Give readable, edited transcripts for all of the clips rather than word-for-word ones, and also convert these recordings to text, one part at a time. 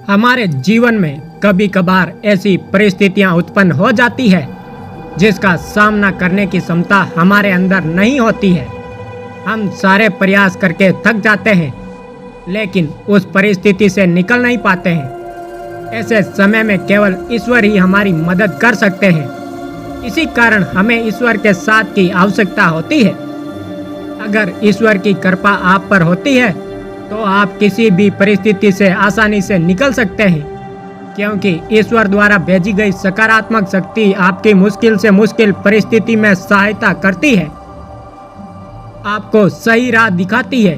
हमारे जीवन में कभी कभार ऐसी परिस्थितियां उत्पन्न हो जाती है जिसका सामना करने की क्षमता हमारे अंदर नहीं होती है। हम सारे प्रयास करके थक जाते हैं लेकिन उस परिस्थिति से निकल नहीं पाते हैं। ऐसे समय में केवल ईश्वर ही हमारी मदद कर सकते हैं। इसी कारण हमें ईश्वर के साथ की आवश्यकता होती है। अगर ईश्वर की कृपा आप पर होती है तो आप किसी भी परिस्थिति से आसानी से निकल सकते हैं, क्योंकि ईश्वर द्वारा भेजी गई सकारात्मक शक्ति आपकी मुश्किल से मुश्किल परिस्थिति में सहायता करती है, आपको सही राह दिखाती है।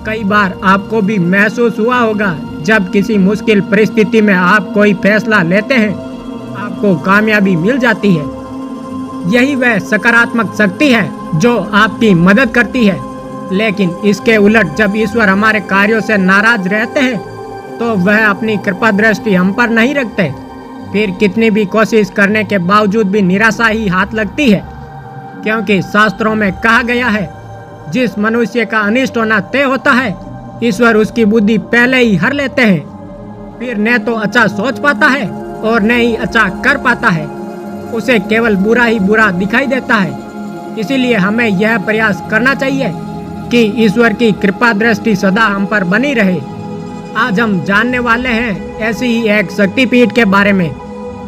कई बार आपको भी महसूस हुआ होगा जब किसी मुश्किल परिस्थिति में आप कोई फैसला लेते हैं, आपको कामयाबी मिल जाती है। यही वह सकारात्मक शक्ति है जो आपकी मदद करती है। लेकिन इसके उलट जब ईश्वर हमारे कार्यों से नाराज रहते हैं तो वह अपनी कृपा दृष्टि हम पर नहीं रखते। फिर कितनी भी कोशिश करने के बावजूद भी निराशा ही हाथ लगती है, क्योंकि शास्त्रों में कहा गया है, जिस मनुष्य का अनिष्ट होना तय होता है ईश्वर उसकी बुद्धि पहले ही हर लेते हैं। फिर न तो अच्छा सोच पाता है और न ही अच्छा कर पाता है, उसे केवल बुरा ही बुरा दिखाई देता है। इसीलिए हमें यह प्रयास करना चाहिए कि ईश्वर की कृपा दृष्टि सदा हम पर बनी रहे। आज हम जानने वाले हैं ऐसी ही एक शक्तिपीठ के बारे में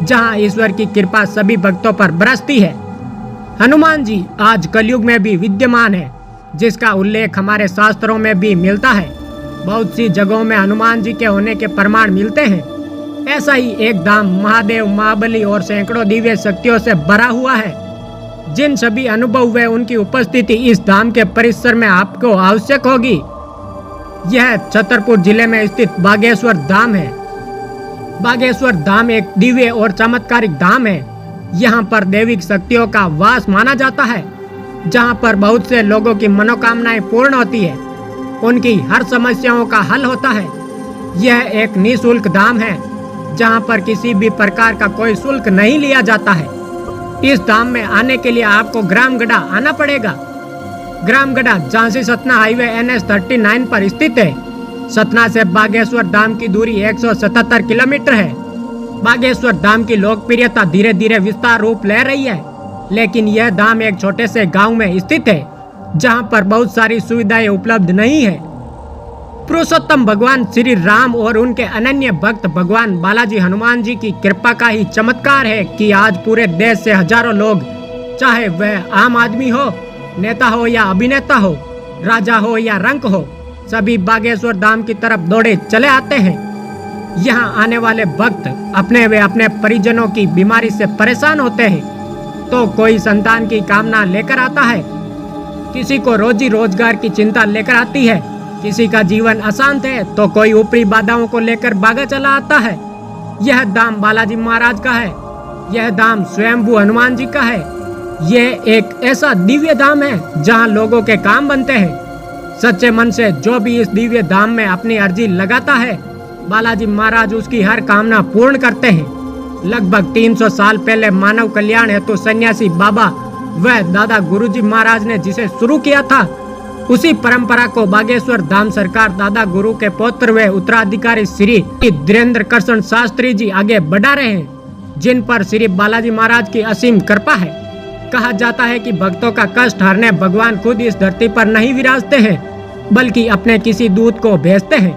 जहां ईश्वर की कृपा सभी भक्तों पर बरसती है। हनुमान जी आज कलयुग में भी विद्यमान है, जिसका उल्लेख हमारे शास्त्रों में भी मिलता है। बहुत सी जगहों में हनुमान जी के होने के प्रमाण मिलते हैं। ऐसा ही एक धाम महादेव, महाबली और सैकड़ों दिव्य शक्तियों से भरा हुआ है। जिन सभी अनुभव व उनकी उपस्थिति इस धाम के परिसर में आपको आवश्यक होगी। यह छतरपुर जिले में स्थित बागेश्वर धाम है। बागेश्वर धाम एक दिव्य और चमत्कारिक धाम है। यहाँ पर दैविक शक्तियों का वास माना जाता है, जहाँ पर बहुत से लोगों की मनोकामनाएं पूर्ण होती है, उनकी हर समस्याओं का हल होता है। यह एक निःशुल्क धाम है जहाँ पर किसी भी प्रकार का कोई शुल्क नहीं लिया जाता है। इस धाम में आने के लिए आपको ग्रामगढ़ा आना पड़ेगा। ग्रामगढ़ा झांसी सतना हाईवे NH 39 पर स्थित है। सतना से बागेश्वर धाम की दूरी 177 किलोमीटर है। बागेश्वर धाम की लोकप्रियता धीरे धीरे विस्तार रूप ले रही है, लेकिन यह धाम एक छोटे से गांव में स्थित है जहां पर बहुत सारी सुविधाएं उपलब्ध नहीं है। पुरुषोत्तम भगवान श्री राम और उनके अनन्य भक्त भगवान बालाजी हनुमान जी की कृपा का ही चमत्कार है कि आज पूरे देश से हजारों लोग, चाहे वह आम आदमी हो, नेता हो या अभिनेता हो, राजा हो या रंक हो, सभी बागेश्वर धाम की तरफ दौड़े चले आते हैं। यहाँ आने वाले भक्त अपने व अपने परिजनों की बीमारी से परेशान होते हैं तो कोई संतान की कामना लेकर आता है, किसी को रोजी रोजगार की चिंता लेकर आती है, किसी का जीवन अशांत है तो कोई ऊपरी बाधाओं को लेकर भागा चला आता है। यह धाम बालाजी महाराज का है। यह धाम स्वयंभू हनुमान जी का है। यह एक ऐसा दिव्य धाम है जहां लोगों के काम बनते हैं। सच्चे मन से जो भी इस दिव्य धाम में अपनी अर्जी लगाता है, बालाजी महाराज उसकी हर कामना पूर्ण करते हैं। लगभग 300 साल पहले मानव कल्याण हेतु सन्यासी बाबा व दादा गुरुजी महाराज ने जिसे शुरू किया था, उसी परंपरा को बागेश्वर धाम सरकार दादा गुरु के पौत्र व उत्तराधिकारी श्री धीरेन्द्र कृष्ण शास्त्री जी आगे बढ़ा रहे हैं, जिन पर श्री बालाजी महाराज की असीम कृपा है। कहा जाता है कि भक्तों का कष्ट हरने भगवान खुद इस धरती पर नहीं विराजते हैं, बल्कि अपने किसी दूत को भेजते हैं।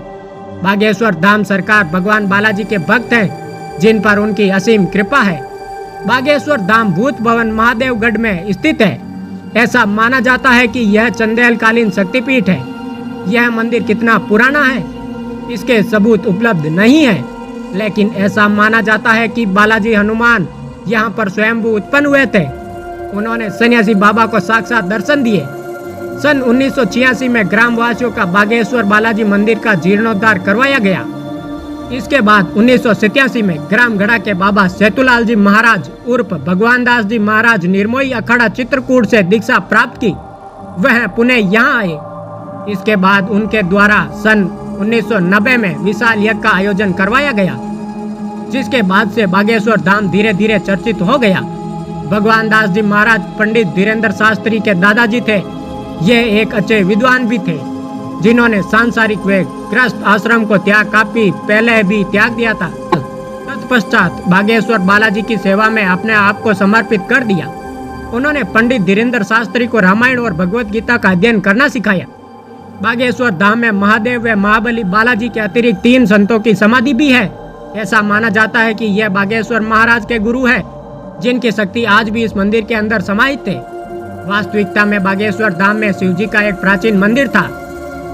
बागेश्वर धाम सरकार भगवान बालाजी के भक्त हैं, जिन पर उनकी असीम कृपा है। बागेश्वर धाम भूत भवन महादेवगढ़ में स्थित है। ऐसा माना जाता है कि यह चंदेल कालीन शक्तिपीठ है। यह मंदिर कितना पुराना है इसके सबूत उपलब्ध नहीं है, लेकिन ऐसा माना जाता है कि बालाजी हनुमान यहाँ पर स्वयंभू उत्पन्न हुए थे। उन्होंने सन्यासी बाबा को साक्षात दर्शन दिए। सन 1986 में ग्रामवासियों का बागेश्वर बालाजी मंदिर का जीर्णोद्धार करवाया गया। इसके बाद 1987 में ग्रामगढ़ा के बाबा सेतुलाल जी महाराज उर्फ भगवान दास जी महाराज निर्मोही अखाड़ा चित्रकूट से दीक्षा प्राप्त की। वह पुणे यहाँ आए। इसके बाद उनके द्वारा सन 1990 में विशाल यज्ञ का आयोजन करवाया गया, जिसके बाद से बागेश्वर धाम धीरे धीरे चर्चित हो गया। भगवान दास जी महाराज पंडित धीरेन्द्र शास्त्री के दादाजी थे। ये एक अच्छे विद्वान भी थे। जिन्होंने सांसारिक वे ग्रस्त आश्रम को त्याग काफी पहले भी त्याग दिया था। तत्पश्चात बागेश्वर बालाजी की सेवा में अपने आप को समर्पित कर दिया। उन्होंने पंडित धीरेन्द्र शास्त्री को रामायण और भगवत गीता का अध्ययन करना सिखाया। बागेश्वर धाम में महादेव व महाबली बालाजी के अतिरिक्त 3 संतों की समाधि भी है। ऐसा माना जाता है कि यह बागेश्वर महाराज के गुरु है, जिनकी शक्ति आज भी इस मंदिर के अंदर समाहित है। वास्तविकता में बागेश्वर धाम में शिवजी का एक प्राचीन मंदिर था।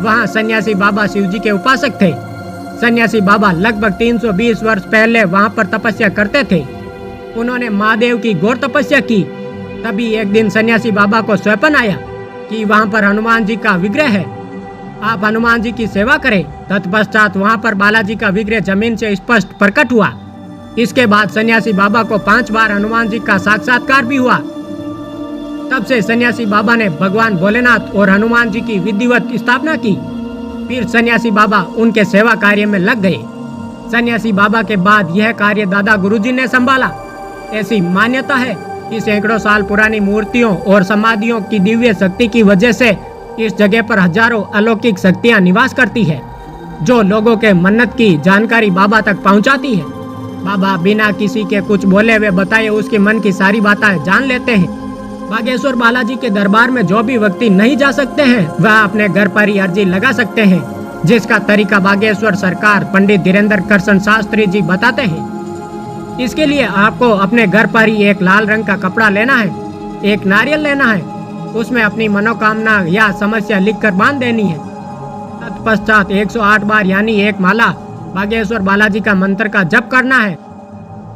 वहाँ सन्यासी बाबा शिवजी के उपासक थे। सन्यासी बाबा लगभग 320 वर्ष पहले वहाँ पर तपस्या करते थे। उन्होंने महादेव की घोर तपस्या की। तभी एक दिन सन्यासी बाबा को स्वप्न आया कि वहाँ पर हनुमान जी का विग्रह है, आप हनुमान जी की सेवा करें। तत्पश्चात वहाँ पर बालाजी का विग्रह जमीन से स्पष्ट प्रकट हुआ। इसके बाद सन्यासी बाबा को 5 बार हनुमान जी का साक्षात्कार भी हुआ। तब से सन्यासी बाबा ने भगवान भोलेनाथ और हनुमान जी की विधिवत स्थापना की। फिर सन्यासी बाबा उनके सेवा कार्य में लग गए। सन्यासी बाबा के बाद यह कार्य दादा गुरुजी ने संभाला। ऐसी मान्यता है कि सैकड़ों साल पुरानी मूर्तियों और समाधियों की दिव्य शक्ति की वजह से इस जगह पर हजारों अलौकिक शक्तियां निवास करती है, जो लोगों के मन्नत की जानकारी बाबा तक पहुंचाती है। बाबा बिना किसी के कुछ बोले हुए बताए उसके मन की सारी बातें जान लेते हैं। बागेश्वर बालाजी के दरबार में जो भी व्यक्ति नहीं जा सकते हैं, वह अपने घर पर ही अर्जी लगा सकते हैं, जिसका तरीका बागेश्वर सरकार पंडित धीरेन्द्र कृष्ण शास्त्री जी बताते हैं। इसके लिए आपको अपने घर पर ही एक लाल रंग का कपड़ा लेना है, एक नारियल लेना है, उसमें अपनी मनोकामना या समस्या लिखकर बांध देनी है। तत्पश्चात 108 बार यानी एक माला बागेश्वर बालाजी का मंत्र का जप करना है,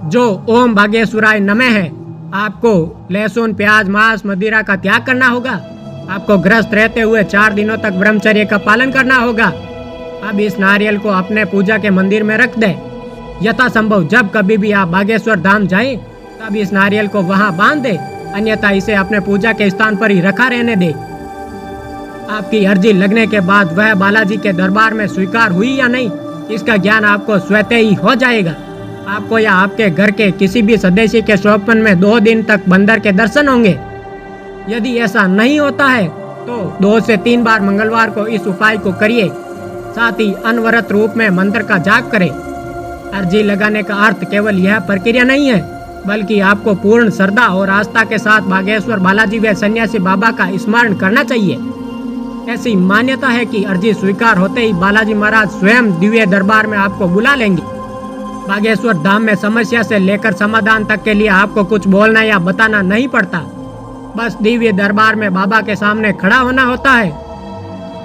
जो ओम बागेश्वराय नमः है। आपको लहसुन, प्याज, मांस, मदिरा का त्याग करना होगा। आपको ग्रस्त रहते हुए 4 दिनों तक ब्रह्मचर्य का पालन करना होगा। अब इस नारियल को अपने पूजा के मंदिर में रख दे। यथा संभव जब कभी भी आप बागेश्वर धाम जाए, तब इस नारियल को वहां बांध दे, अन्यथा इसे अपने पूजा के स्थान पर ही रखा रहने दे। आपकी अर्जी लगने के बाद वह बालाजी के दरबार में स्वीकार हुई या नहीं, इसका ज्ञान आपको स्वतः ही हो जाएगा। आपको या आपके घर के किसी भी सदस्य के स्वप्न में 2 दिन तक बंदर के दर्शन होंगे। यदि ऐसा नहीं होता है तो 2 से 3 बार मंगलवार को इस उपाय को करिए। साथ ही अनवरत रूप में मंत्र का जाप करें। अर्जी लगाने का अर्थ केवल यह प्रक्रिया नहीं है, बल्कि आपको पूर्ण श्रद्धा और आस्था के साथ बागेश्वर बालाजी व सन्यासी बाबा का स्मरण करना चाहिए। ऐसी मान्यता है कि अर्जी स्वीकार होते ही बालाजी महाराज स्वयं दिव्य दरबार में आपको बुला लेंगे। बागेश्वर धाम में समस्या से लेकर समाधान तक के लिए आपको कुछ बोलना या बताना नहीं पड़ता। बस दिव्य दरबार में बाबा के सामने खड़ा होना होता है।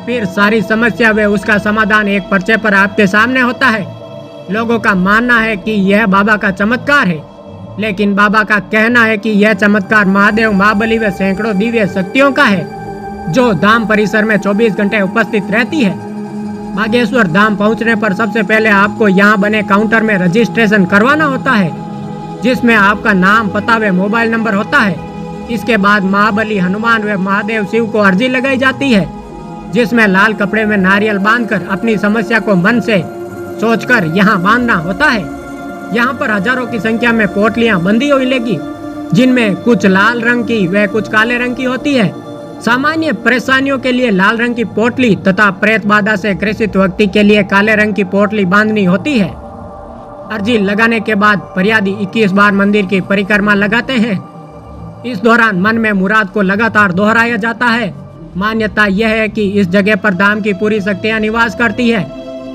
फिर सारी समस्या व उसका समाधान एक पर्चे पर आपके सामने होता है। लोगों का मानना है कि यह बाबा का चमत्कार है, लेकिन बाबा का कहना है कि यह चमत्कार महादेव, महाबली व सैकड़ों दिव्य शक्तियों का है, जो धाम परिसर में 24 घंटे उपस्थित रहती है। बागेश्वर धाम पहुंचने पर सबसे पहले आपको यहाँ बने काउंटर में रजिस्ट्रेशन करवाना होता है, जिसमें आपका नाम, पता व मोबाइल नंबर होता है। इसके बाद महाबली, हनुमान व महादेव शिव को अर्जी लगाई जाती है, जिसमें लाल कपड़े में नारियल बांधकर अपनी समस्या को मन से सोचकर यहाँ बांधना होता है। यहाँ पर हजारों की संख्या में पोटलियाँ बंधी हुई मिलेगी, जिनमें कुछ लाल रंग की व कुछ काले रंग की होती है। सामान्य परेशानियों के लिए लाल रंग की पोटली तथा प्रेत बाधा से ग्रसित व्यक्ति के लिए काले रंग की पोटली बांधनी होती है। अर्जी लगाने के बाद फरियादी 21 बार मंदिर की परिक्रमा लगाते हैं। इस दौरान मन में मुराद को लगातार दोहराया जाता है। मान्यता यह है कि इस जगह पर धाम की पूरी शक्तियाँ निवास करती है।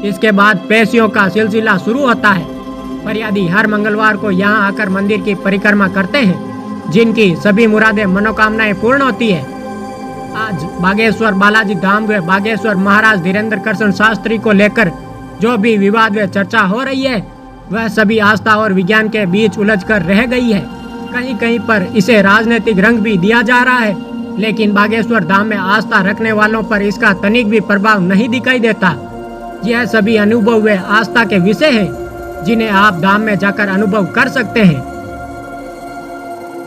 इसके बाद पेशियों का सिलसिला शुरू होता है। फरियादी हर मंगलवार को यहाँ आकर मंदिर की परिक्रमा करते हैं, जिनकी सभी मुरादें, मनोकामनाएं पूर्ण होती है। आज बागेश्वर बालाजी धाम व बागेश्वर महाराज धीरेन्द्र कृष्ण शास्त्री को लेकर जो भी विवाद व चर्चा हो रही है, वह सभी आस्था और विज्ञान के बीच उलझकर रह गई है। कहीं कहीं पर इसे राजनीतिक रंग भी दिया जा रहा है, लेकिन बागेश्वर धाम में आस्था रखने वालों पर इसका तनिक भी प्रभाव नहीं दिखाई देता। यह सभी अनुभव व आस्था के विषय हैं, जिन्हें आप धाम में जाकर अनुभव कर सकते हैं।